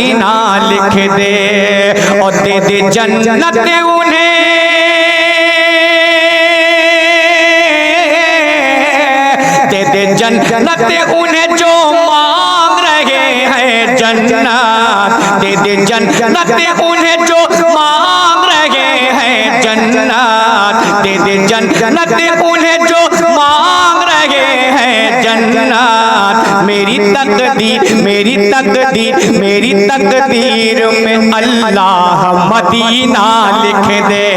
Medina लिख दे और दे दे जन्नत उन्हें, दे दे जन्नत उन्हें जो मांग रहे हैं जन्नत, दे दे जन्नत उन्हें जो मांग रहे हैं जन्नत, दे दे जन्नत उन्हें जो मांग रहे हैं जन्नत। मेरी तकदीर मेरी तकदीर मेरी तकदीर में अल्लाह मदीना लिख दे,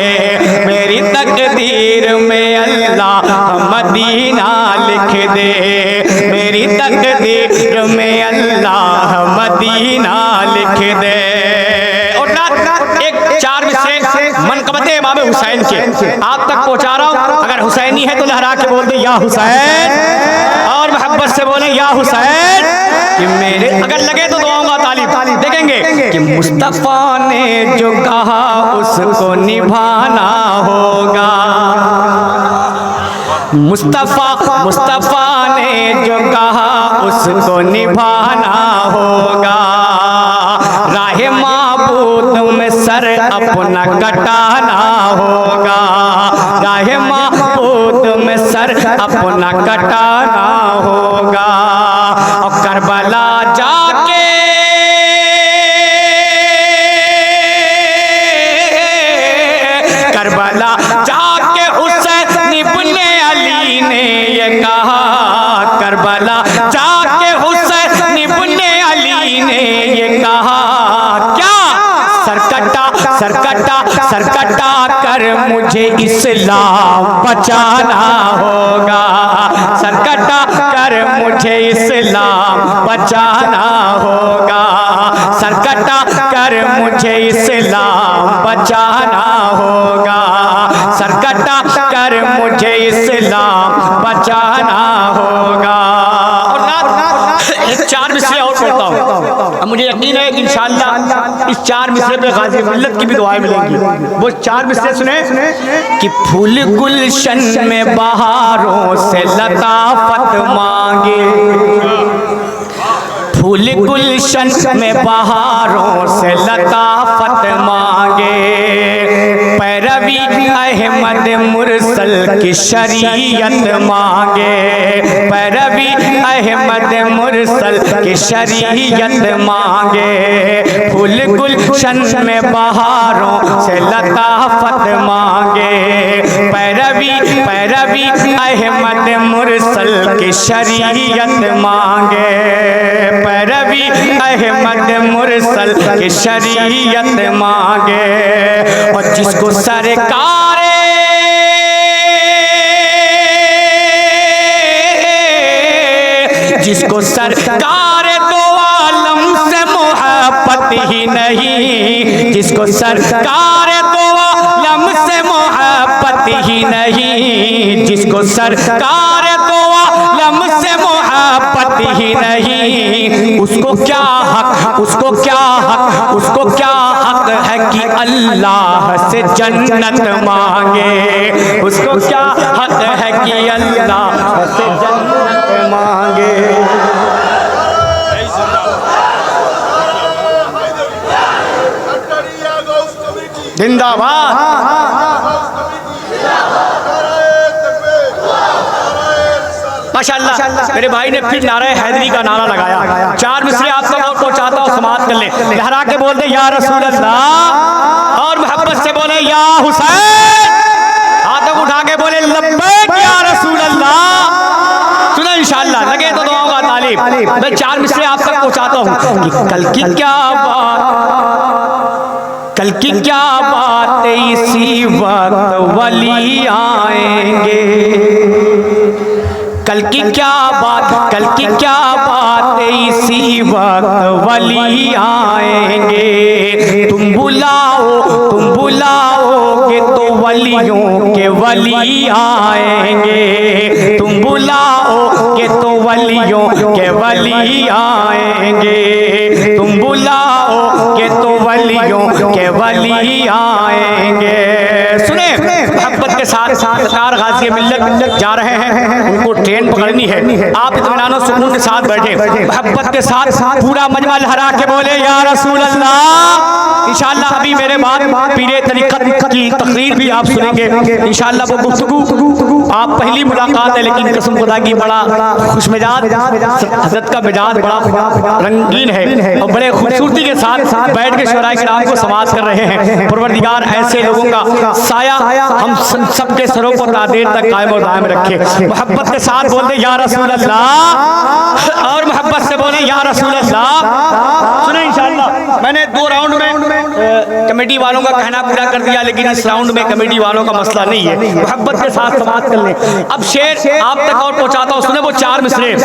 मेरी तकदीर में अल्लाह मदीना लिख दे, मेरी तकदीर में अल्लाह मदीना लिख दे। और ना एक 4 मिसरे मनक़बत इमाम हुसैन के आप तक पहुंचा रहा हूं। अगर हुसैनी है तो लहरा के बोल दे या हुसैन, और मोहब्बत से बोले या हुसैन। कि मेरे अगर लगे तो दुआओं का तालीब देखेंगे कि मुस्तफ़ा ने जो कहा उसको निभाना होगा, मुस्तफ़ा ने जो कहा उसको निभाना होगा, राहे माबूद में सर अपना कटाना होगा, राहे माबूद में सर अपना कटाना होगा। और करबला जाके करबला जाके हुसैन इब्ने अली ने ये कहा, करबला जाके हुसैन इब्ने अली ने ये कहा, क्या सरकटा सरकटा सरकटा कर मुझे इस्लाम बचाना होगा, सरकटा कर मुझे इस्लाम बचाना होगा, सरकटा कर मुझे इस्लाम बचाना होगा, सरकटा कर मुझे इस्लाम बचाना होगा। और ना 4 मिसरे और पढ़ता हूँ। अब मुझे यकीन है कि इंशाअल्लाह इस 4 मिसरे पे गाज़ी मिल्लत की भी दुआएं मिलेंगी। वो 4 मिसरे सुने कि फूल गुलशन में बहारों से लताफत मांगे, फूल गुलशन में बहारों से लताफत मांगे, पैरवी अहमद मुरसल की शरीयत मांगे, पैरवी अहमद मुरसल की शरीयत मांगे, फूल गुलशन में बहारों से लताफत मांगे, पैरवी पैरवी अहमद मुरसल की शरीयत मांगे, पैरवी अहमद मुरसल की शरीयत मांगे। और जिसको सरकार जिसको सरकार दो आलम से मोहब्बत ही नहीं, जिसको सरकार दो आलम से मोहब्बत ही नहीं, जिसको सरकार दो आलम से मोहब्बत ही नहीं, उसको क्या हक उसको क्या हक उसको क्या हक है कि अल्लाह से जन्नत मांगे, उसको क्या हक है कि अल्लाह से जन्नत मांगे। जिंदाबाद। माशाअल्लाह मेरे भाई ने फिर नारा हैदरी का नारा लगाया। 4 मिसरे आप तक और पहुंचाता हूं, समाप्त कर ले। लहरा के बोल दे या रसूल अल्लाह, और मोहब्बत से बोले या हुसैन, हाथों उठा के बोले लब्बैक या रसूल अल्लाह। सुनो इंशाअल्लाह, लगे तो दुआओं का तालीब। मैं 4 मिसरे आप तक पहुंचाता हूं कि कल की क्या बात, कल की क्या बात, इसी वक्त वली आएंगे, कल की क्या बात, कल की क्या बात, इसी वक्त वली आएंगे। तुम बुलाओगे तो वलियों के वली आएंगे, तुम बुलाओगे तो वलियों के वली आएंगे, तुम बुलाओगे तो वलियों के वली आएंगे। सुने मोहब्बत के साथ सरकार गाज़ी मिल्लत जा रहे हैं, उनको ट्रेन पकड़नी है। आप इत्मीनान और सुकून के साथ बैठे, मोहब्बत के साथ पूरा मजमा लहरा के बोले या रसूल अल्लाह। इंशाअल्लाह अभी मेरे बाद पीरे तरीक़त की तकरीर भी आप सुनेंगे इंशाअल्लाह। वो गुफ्तगू आप पहली मुलाकात है, लेकिन कसम खुदा की बड़ा खुश मिजाज, हज़रत का मिजाज बड़ा रंगीन है और बड़े खूबसूरती के साथ बैठ के शुराए किराम को समाअत कर रहे हैं। परवरदिगार ऐसे लोगों का साया हम सबके सरों को तादेर तक कायम और दायम रखे। मोहब्बत के साथ बोलते या रसूल अल्लाह, और मोहब्बत से बोले या रसूल अल्लाह। सुने इंशाअल्लाह मैंने 2 राउंड में कमेटी वालों का कहना पूरा कर दिया, लेकिन इस राउंड में कमेटी वालों का मसला नहीं है। मोहब्बत के साथ समाअत कर लें। अब शेर आप तक और पहुंचाता हूं, सुने वो 4 मिसरे,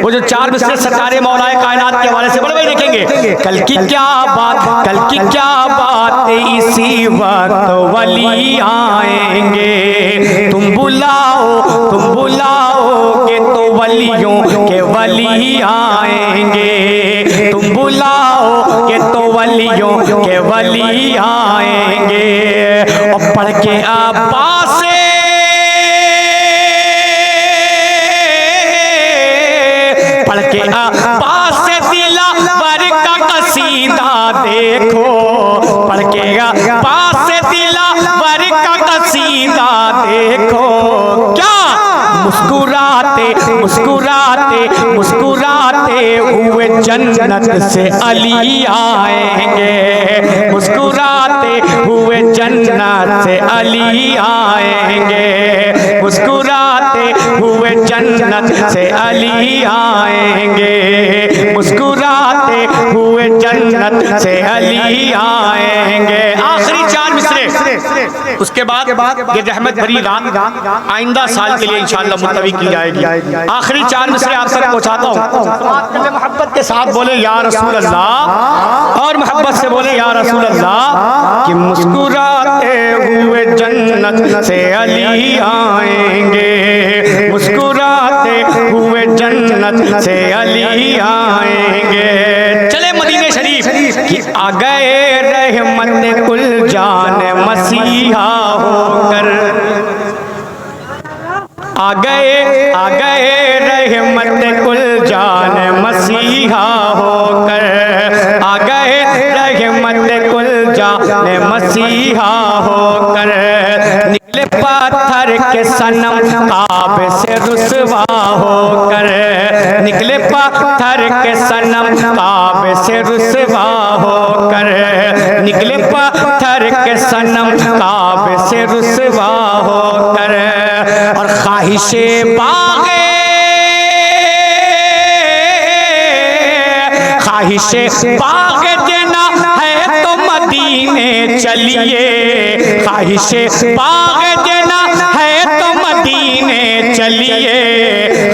वो जो 4 मिसरे सरकारे मौलाए कायनात के हवाले से बड़े भाई देखेंगे। कल की क्या बात, कल की क्या बात, इसी वक्त वली आएंगे। तुम बुलाओगे तो वलियों के वली आएंगे। तुम बुलाओगे तो वलियों के वली आएंगे। और पढ़ के अब्बास से पढ़ के अब्बास से दिलावर का कसीदा देखो। पढ़ के अब्बास से दिलावर का कसीदा देखो। क्या मुस्कुराते मुस्कुराते मुस्कुराते हुए जन्नत से अली आएंगे। मुस्कुराते हुए जन्नत से अली आएंगे। मुस्कुराते हुए जन्नत से अली आएंगे। मुस्कुराते हुए जन्नत से अली आएंगे। आखिरी 4 मिसरे, उसके बाद ये रहमत भरी रात आइंदा साल के लिए इंशाअल्लाह मुलतवी की जाएगी। आखिरी 4 मिसरे आप तक पहुंचाता हूँ। मोहब्बत के साथ बोले या रसूल अल्लाह, और मोहब्बत से बोले या रसूल अल्लाह। कि मुस्कुराते हुए जन्नत से अली आएंगे। मुस्कुराते हुए जन्नत से अली आएंगे। चले मदीने शरीफ कि आ गए रहमत कुल जान मसीहा होकर। आ गए रहमत कुल जान मसीहा होकर। आ गए रहमत कुल जान मसीहा होकर। निकले पत्थर के सनम काबे से रुसवा होकर। निकले पत्थर के सनम काबे से रुसवा होकर। निकले पत्थर के सनम काबे से रुसवा होकर। और ख्वाहिशे बागे ख्वाहिशे बागे देना है तो मदीने चलिए। ख्वाहिशे बागे देना है तो मदीने चलिए।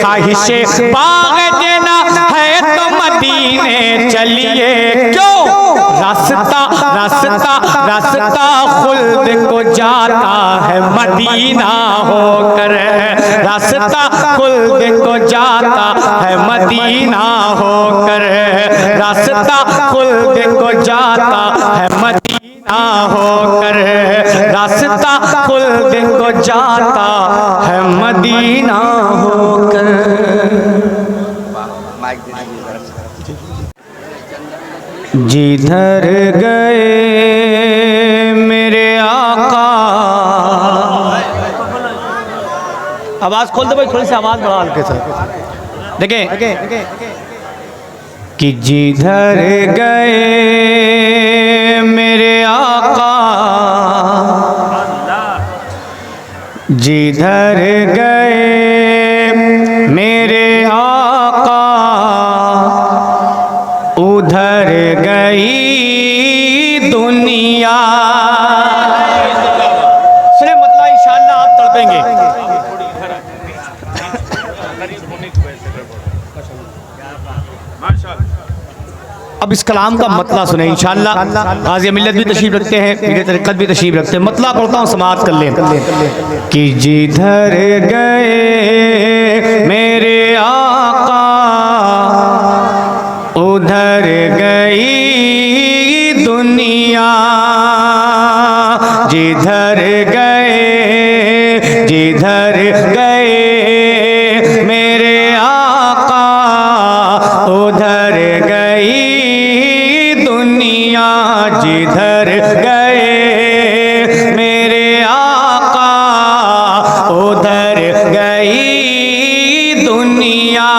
ख्वाहिशे बागे देना है तो मदीने चलिए। क्यों? रास्ता रास्ता रास्ता खुल्द को जाता है मदीना होकर। रास्ता खुल्द को जाता है मदीना होकर। रास्ता खुल्द को जाता है मदीना होकर। रास्ता खुल्द को जाता है मदीना होकर। जिधर गए मेरे आका। आवाज खोल दो भाई, थोड़ी सी आवाज बढ़ा हल्के से। देखें कि जिधर गए मेरे आका, जिधर गए मेरे आका, उधर गई दुनिया। सुने मतलब इंशाअल्लाह आप तड़पेंगे। अब इस कलाम का मतला सुने इंशाअल्लाह। गाज़ी मिल्लत भी तशरीफ रखते हैं, पीरे तरीक़त भी तशरीफ रखते हैं। मतला पढ़ता हूँ, समाअत कर लें। कि जिधर गए मेरे आका, उधर गई दुनिया। जिधर गए जिधर गए मेरे आका उधर गई दुनिया।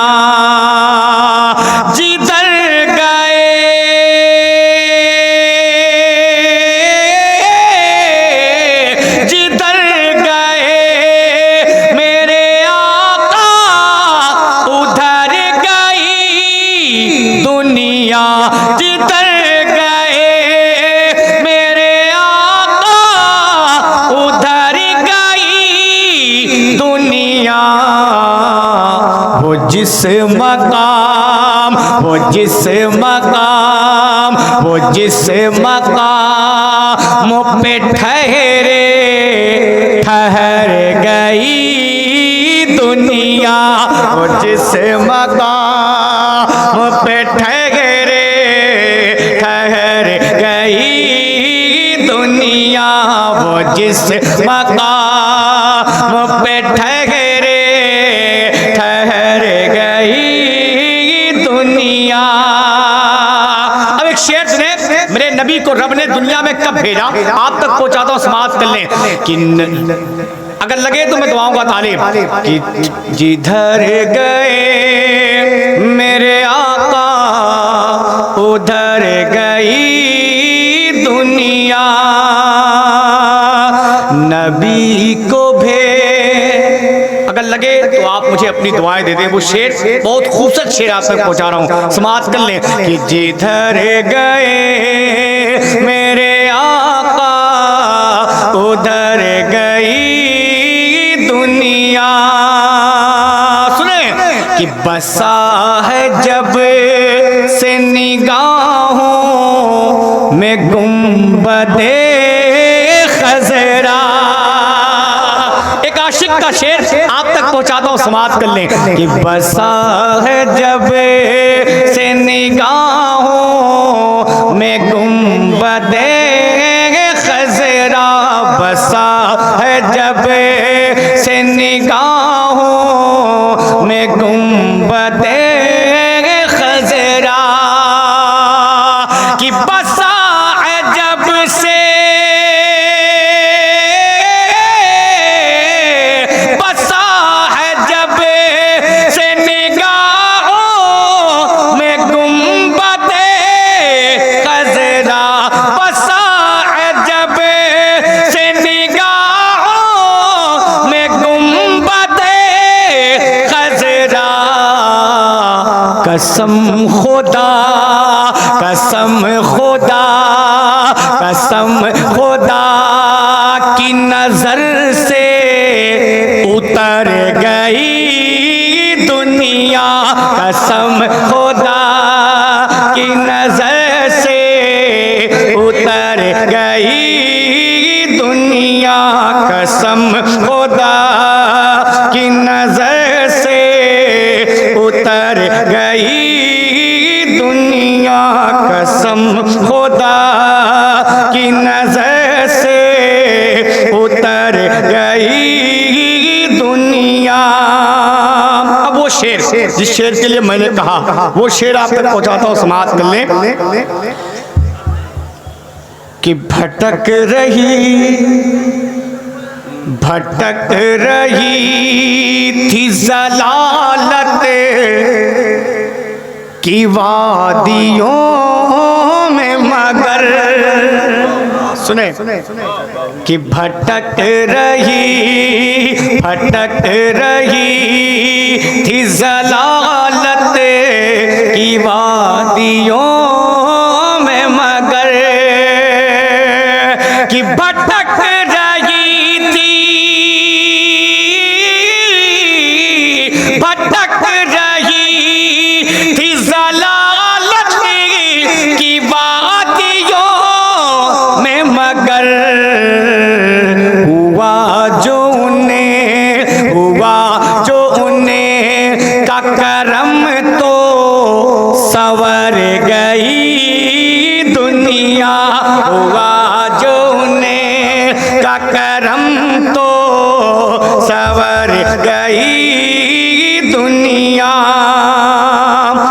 जिधर गए जिधर गए मेरे आका उधर गई दुनिया। जिधर गए मेरे आका उधर गई दुनिया। वो जिस मकाम वो जिस मकाम वो जिस मकाम पे ठहरे ठहर गई दुनिया। वो जिस मकाम पे ठहरे ठहर गई दुनिया। वो जिस मकाम पे ठहरे ठहर गई दुनिया। अब एक शेर सुने, मेरे नबी को रब ने दुनिया में कब भेजा, आप तक पहुंचाता हूं, समाप्त कर लें कि अगर लगे तो मैं दुआऊं का तालिब कि जिधर गए मेरे आका उधर गई दुनिया। नबी को अगर लगे तो आप मुझे अपनी दुआएं दे दें। वो शेर बहुत खूबसूरत शेर आप तक पहुंचा रहा हूं, समाप्त कर लें कि जिधर गए मेरे आका उधर गई दुनिया। सुने कि बसा है जब से निगाहों में गुंबदे खजरा। एक आशिक का शेर आप तक पहुंचाता हूं, समाप्त कर लें कि बसा है जब से निगाहों में गुंबदे खजरा। बसा है जब से निगाहों में गुंबदे खजरा। कि बसा है जब से कसम खुदा कसम खुदा कसम खुदा की नजर से उतर गई दुनिया। कसम खुदा की नजर से उतर गई दुनिया। कसम खुदा की नजर से उतर गई दुनिया। कसम खुदा की नजर से उतर गई दुनिया। अब वो शेर जिस शेर के लिए मैंने कहा वो शेर आप तक पहुंचाता हूं, समाप्त कर लें कि भटक रही थी ज़लालत की वादियों में मगर। सुने कि भटक रही थी ज़लालत की वादियों में मगर। कि भटक रही थी ज़लालत की वादियों में मगर। हुआ जो उन्हें का करम तो संवर गई दुनिया। हुआ जो उन्हें का करम तो संवर गई दुनिया।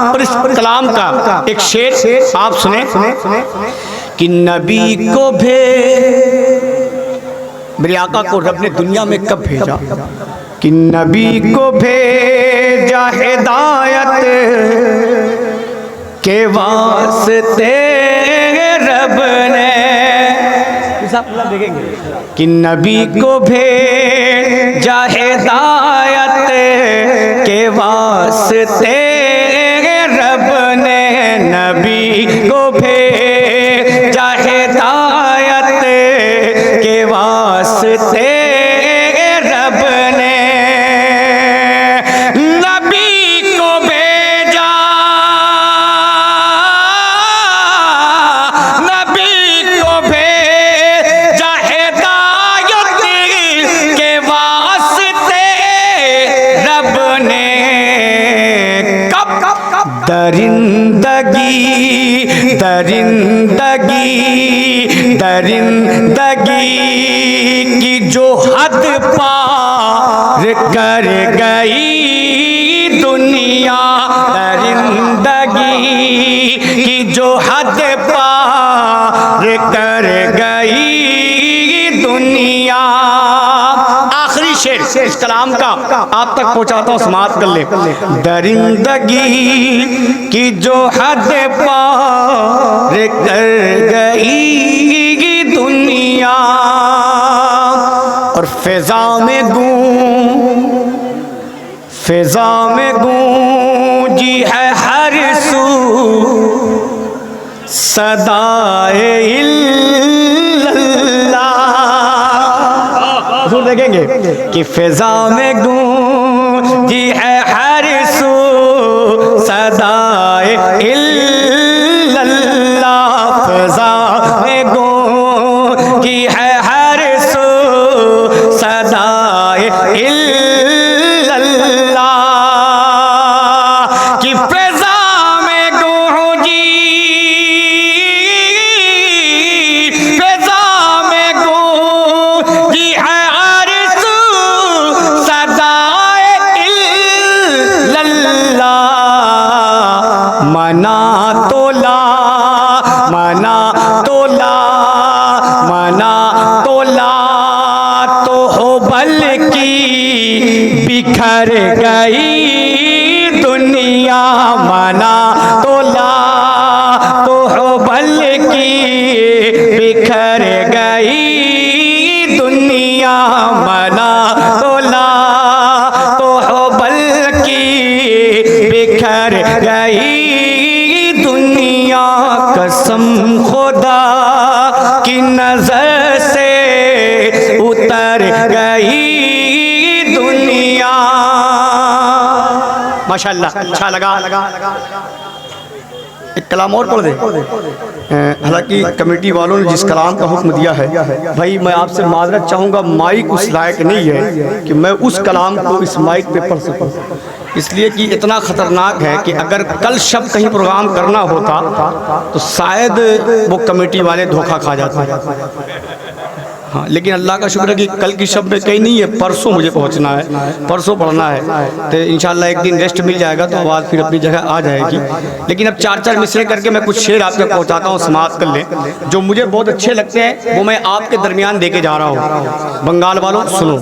और इस कलाम का एक शेर आप सुने कि नबी को मेरे आका को रब ने दुनिया में कब भेजा? कि नबी को भेजा हिदायत के वास्ते रब ने। देखेंगे कि नबी को भेजा हिदायत के वास्ते रब ने। नबी को भेजा हिदायत के वास्ते रब ने। नबी को भेजा, नबी को भेजा हिदायत के वास्ते रब ने। कब? दरिंदगी दरिंदगी दरिंदगी की जो हद पार कर गई दुनिया। दरिंदगी की जो हद पार कर गई दुनिया। आखिरी शेर इस कलाम का आप तक पहुंचाता हूं, समाप्त कर ले। दरिंदगी की जो हद पार कर गई दुनिया। और फिजा में गूंजी है हर सू सदाए इल्लल्लाह। देखेंगे कि फिजा में गूंजी है हर सू सदाए इल्लल्लाह। फिजा में गूंजी है हर सू सदाए इल्लल्लाह। कि फिजा में गूंजी, फिजा में गूंजी है हर सू सदाए इल्लल्लाह। मना तोला मना तोला मना तोला तो हो बल की बिखर गई दुनिया। मना तोला तो हो बल की बिखर गई दुनिया। मना तोला तो हो बल की बिखर गई दुनिया। कसम खुदा की नजर से उतर गई दुनिया। माशाल्लाह, अच्छा लगा। एक कलाम और पढ़ दे। हालांकि कमेटी वालों ने जिस कलाम का हुक्म दिया है, भाई मैं आपसे माजरत चाहूँगा, माइक उस लायक नहीं है कि मैं उस कलाम को इस माइक पे पढ़ सकूँ, इसलिए कि इतना ख़तरनाक है कि अगर कल शब कहीं प्रोग्राम करना होता तो शायद वो कमेटी वाले धोखा खा जाते। हाँ, लेकिन अल्लाह का शुक्र है कि कल की शब में कहीं नहीं है, परसों मुझे पहुंचना है, परसों पढ़ना है, तो इंशाल्लाह एक दिन रेस्ट मिल जाएगा तो आवाज़ फिर अपनी जगह आ जाएगी। लेकिन अब 4-4 मिसरे करके मैं कुछ शेर आपके पहुंचाता हूँ, समाप्त कर लें। जो मुझे बहुत अच्छे लगते हैं वो मैं आपके दरमियान दे के जा रहा हूँ। बंगाल वालों सुनो।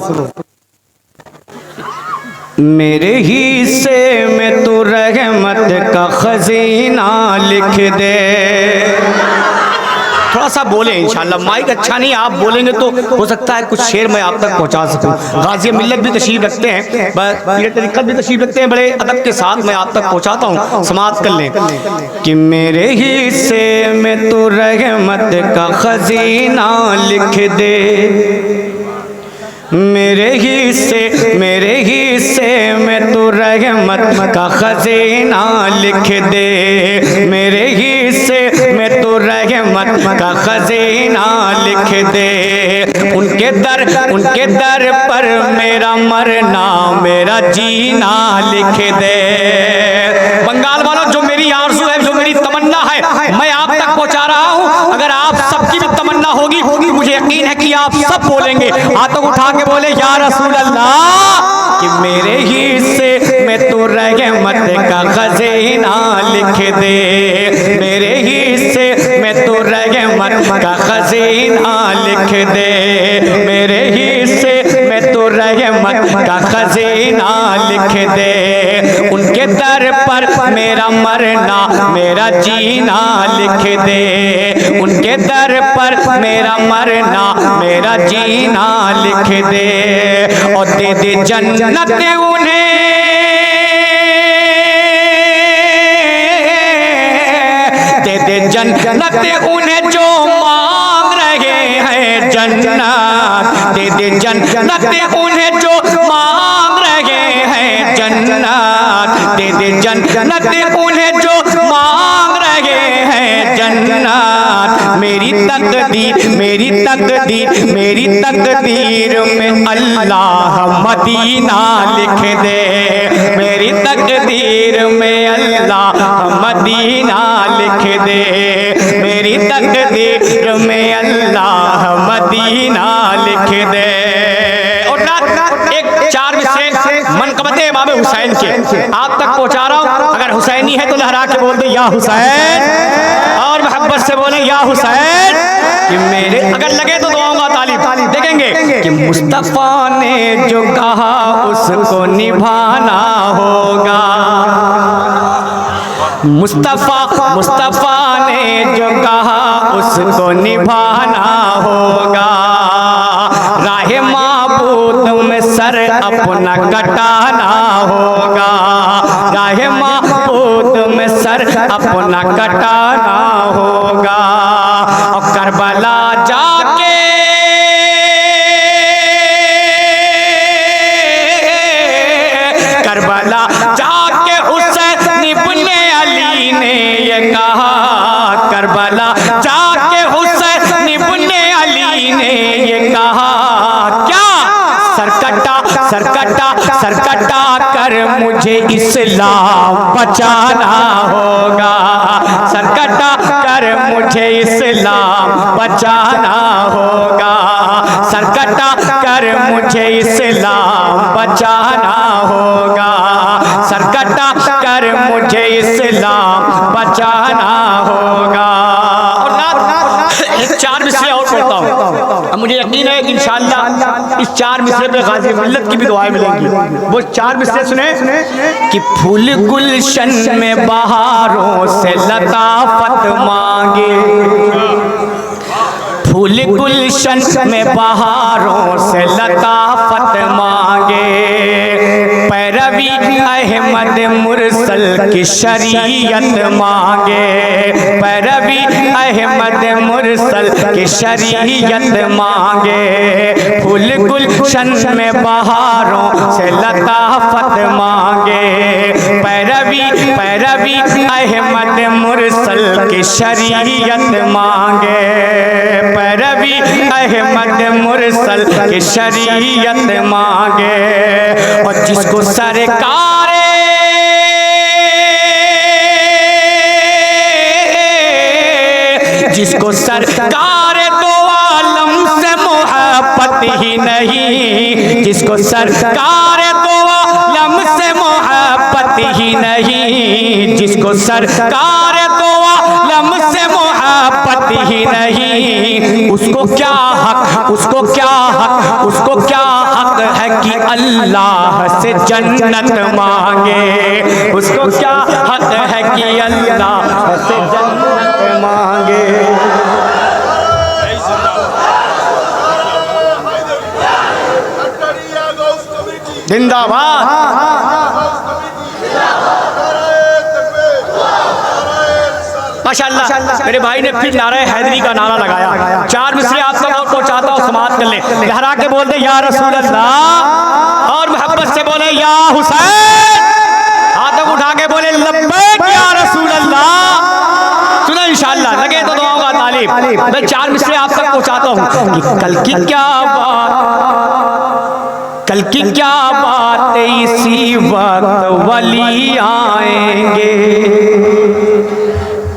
मेरे हिस्से में तू रहमत का खजीना लिख दे। थोड़ा सा बोले इंशाल्लाह, माइक अच्छा नहीं, आप बोलेंगे तो हो सकता है कुछ शेर मैं आप तक पहुंचा सकूं। गाजी मिल्लत भी तशरीफ रखते हैं, पीर तरीक़त भी तशरीफ रखते हैं, बड़े अदब के साथ मैं आप तक पहुंचाता हूं। समाप्त कर लें कि मेरे हिस्से में तू रहमत का खजीना लिख दे। मेरे हिस्से में तू रहमत का खजीना लिख दे। मेरे हिस्से में तू रहमत का खजीना लिख दे। उनके दर पर मेरा मरना मेरा जीना लिख दे। बंगाल वालों, जो मेरी आरज़ू है, जो मेरी तमन्ना है, मैं आप तक पहुंचा रहा हूं। अगर आप सबकी भी तमन्ना होगी तो मुझे यकीन है कि आप सब बोलेंगे, हाथों को उठा के बोले या रसूल अल्लाह, कि मेरे हिस्से में तू रहमत का खजीना लिख दे। मेरे हिस्से में तू रहमत रहमत का खजीना लिख दे, मेरे हिस्से में तो रहमत का खजीना लिख दे। उनके दर पर मेरा मरना मेरा जीना लिख दे, उनके दर पर मेरा मरना मेरा जीना लिख दे। और दे दे जन्नत उन्हें, दे दे जन्नत उन्हें जो मांग रहे हैं जन्नत, दे दे जन्नत उन्हें जो मांग रहे हैं जन्नत, दे दे जन्नत उन्हें जो मांग रहे हैं जन्नत। मेरी तकदीर मेरी तकदीर मेरी तकदीर में अल्लाह मदीना लिख दे, मेरी तकदीर में अल्लाह मदीना लिख दे, मेरी तकदीर में अल्लाह मदीना लिख दे। और ना एक 4 मिसरे मनक़बत इमाम हुसैन के आप तक पहुंचा रहा हूं। अगर हुसैनी है तो लहरा के बोल दे या हुसैन, और मोहब्बत से बोले या हुसैन। कि मेरे अगर लगे तो दुआओं का तालीब देखेंगे कि मुस्तफ़ा ने जो कहा उसको निभाना होगा, मुस्तफ़ा ने जो कहा उसको निभाना होगा। राहे माबूद में सर अपना कटाना होगा, राहे माबूद में सर अपना कटाना होगा। और करबला जाके करबला जाके हुसैन इब्ने अली ने ये कहा, करबला जाके हुसैन इब्ने अली ने ये कहा। क्या सरकटा कर मुझे इस्लाम बचाना होगा, सरकटा कर मुझे इस्लाम बचाना होगा, सरकटा कर मुझे इस्लाम बचाना होगा, सरकटा कर मुझे इस्लाम बचाना होगा। और ना 4 मिसरे और पढ़ता हूँ। अब मुझे यकीन है कि इंशाअल्लाह इस 4 मिसरे पे गाज़ी मिल्लत की भी दुआएं मिलेंगी। वो 4 मिसरे सुने कि फूल गुलशन में बहारों से लताफत मांगे, फूल गुलशन में बहारों से लताफत मांगे। पैरवी अहमद मुरसल की शरीयत मांगे, पैरवी अहमद मुरसल की शरीयत मांगे। फूल गुलशन में बहारों से लताफत मांगे, पैरवी अहमद मुरसल की शरीयत मांगे, पैरवी अहमद मुरसल की शरीयत मांगे। और जिसको सरकार जिसको सरकार दो आलम से मोहब्बत ही नहीं, जिसको सरकार दो आलम से मोहब्बत ही नहीं, जिसको सरकार दो आलम से मोहब्बत ही नहीं, उसको क्या हक है कि अल्लाह से जन्नत मांगे, उसको क्या हक है कि अल्लाह से जन्नत मांगे। जिंदाबाद। माशाअल्लाह मेरे भाई ने फिर नारा हैदरी का नारा लगाया। 4 मिसरे आप तक और पहुंचाता हूँ, समाप्त कर ले। लहरा के बोल दे या रसूल अल्लाह, और मोहब्बत से बोले या हुसैन, हाथों उठा के बोले लब्बैक या रसूल अल्लाह। सुना इंशाअल्लाह, लगे तो दुआओं का तालीब। मैं 4 मिसरे आप तक पहुंचाता हूँ कि कल की क्या बात इसी वक्त वली आएंगे,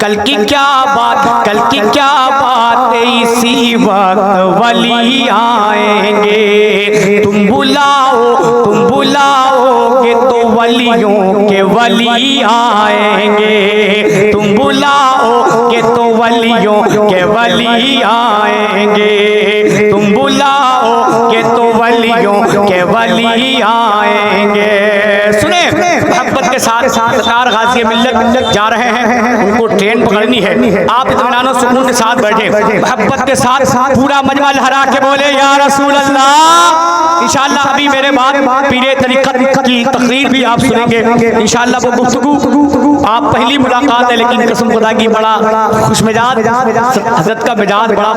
कल की क्या बात इसी वक्त वली आएंगे। तुम बुलाओगे तो वलियों के वली आएंगे, तुम बुलाओगे तो वलियों के वली आएंगे, तुम बुलाओगे तो वलियों के वली आएंगे। सुने, मोहब्बत के साथ सरकार गाज़ी मिल्लत जा रहे हैं, उनको ट्रेन पकड़नी है, आप इत्मीनान सुकून के साथ बैठे, मोहब्बत के साथ पूरा मजमा लहरा के बोले या रसूल अल्लाह। इंशाअल्लाह अभी मेरे बाद पीरे तरीक़त की तकरीर भी आप सुनेंगे इंशाअल्लाह। वो गुफ्तगू आप पहली मुलाकात है, लेकिन कसम खुदा की बड़ा खुशमिजाज, हज़रत का मिजाज बड़ा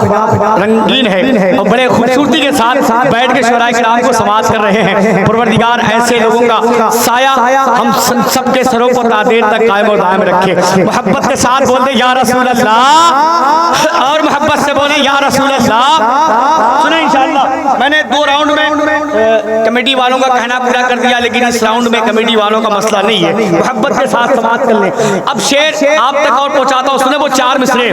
रंगीन है और बड़े खूबसूरती के साथ बैठ के शुराए किराम को समाअत कर रहे हैं। परवरदिगार ऐसे लोगों का साया हम सबके सरों को तादेर तक कायम और दायम रखे। मोहब्बत के साथ बोलते या रसूल अल्लाह, और मोहब्बत से बोले या रसूल अल्लाह। सुने इंशाअल्लाह, मैंने 2 राउंड में कमेटी वालों का कहना पूरा कर दिया, लेकिन इस राउंड में कमेटी वालों का मसला नहीं है, मोहब्बत के साथ समाअत कर लें। अब शेर आप तक और पहुंचाता हूं, सुने वो 4 मिसरे,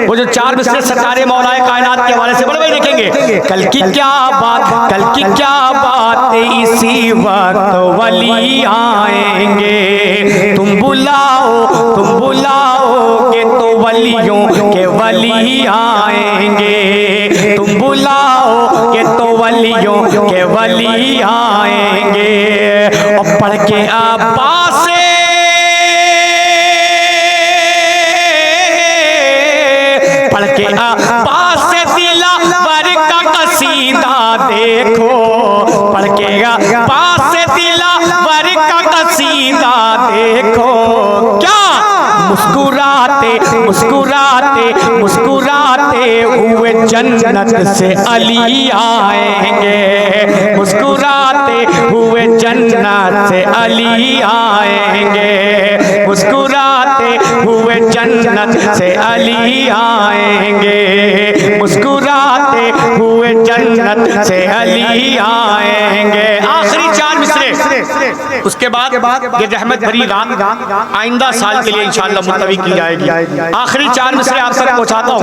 वो जो 4 मिसरे सरकारे मौलाए कायनात के हवाले से बड़े भाई देखेंगे। कल की क्या बात, कल की क्या बात, इसी वक्त वली आएंगे, तुम बुलाओगे तो वलियों के वली आएंगे, तुम बुलाओगे तो वलियों के वली आएंगे। और पढ़ के अब्बास से पढ़ के अब्बास से दिलावर का कसीदा देखो, पढ़ के अब्बास से दिलावर का कसीदा देखो। क्या मुस्कुराते मुस्कुराते मुस्कुराते हुए जन्नत से अली आएंगे, मुस्कुराते हुए जन्नत से अली आएंगे, मुस्कुराते हुए जन्नत से अली आएंगे, मुस्कुराते हुए जन्नत से अली आएंगे। आखिरी 4 मिसरे, उसके बाद ये रहमत भरी रात आइंदा साल के लिए इंशाअल्लाह मुलतवी की जाएगी। आखिरी 4 मिसरे आप तक पहुंचाता हूँ।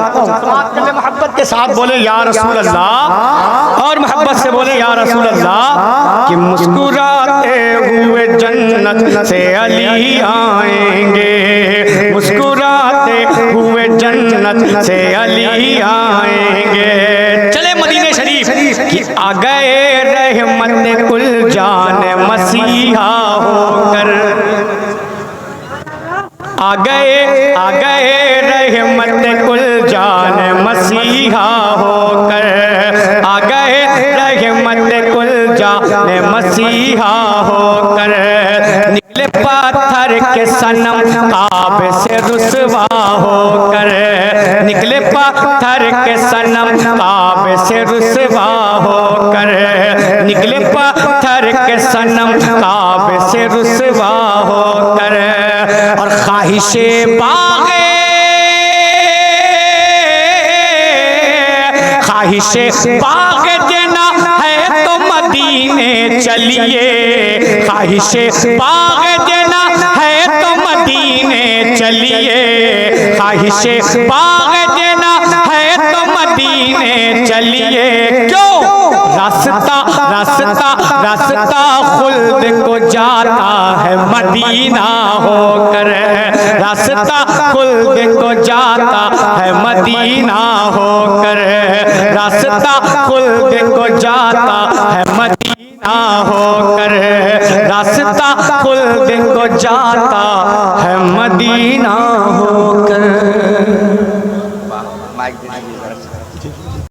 मोहब्बत के साथ बोले या रसूल अल्लाह, और मोहब्बत से बोले या रसूल अल्लाह। कि मुस्कुराते हुए जन्नत से अली आएंगे, मुस्कुराते हुए जन्नत से अली आएंगे। चले मदीने शरीफ कि आ गए रहमत कुल जान मसीहा होकर, आ गए रहमत कुल जान मसीहा होकर, आ गए रहमत कुल जान मसीहा होकर। निकले पत्थर के सनम काबे से रुसवा होकर, निकले पत्थर के सनम काबे से रुसवा होकर, निकले पत्थर के सनम काबे से रुसवा होकर। और ख्वाहिशे बागे, ख्वाहिशे बागे देना है तो मदीने चलिए, ख्वाहिशे बागे देना है तो मदीने चलिए, ख्वाहिशे बागे देना है तो मदीने चलिए। क्यों? रास्ता रास्ता रास्ता खुल्द को जाता है मदीना होकर, रास्ता खुल्द को जाता है मदीना होकर, रास्ता खुल्द को जाता है मदीना होकर, रास्ता खुल्द को जाता है मदीना होकर।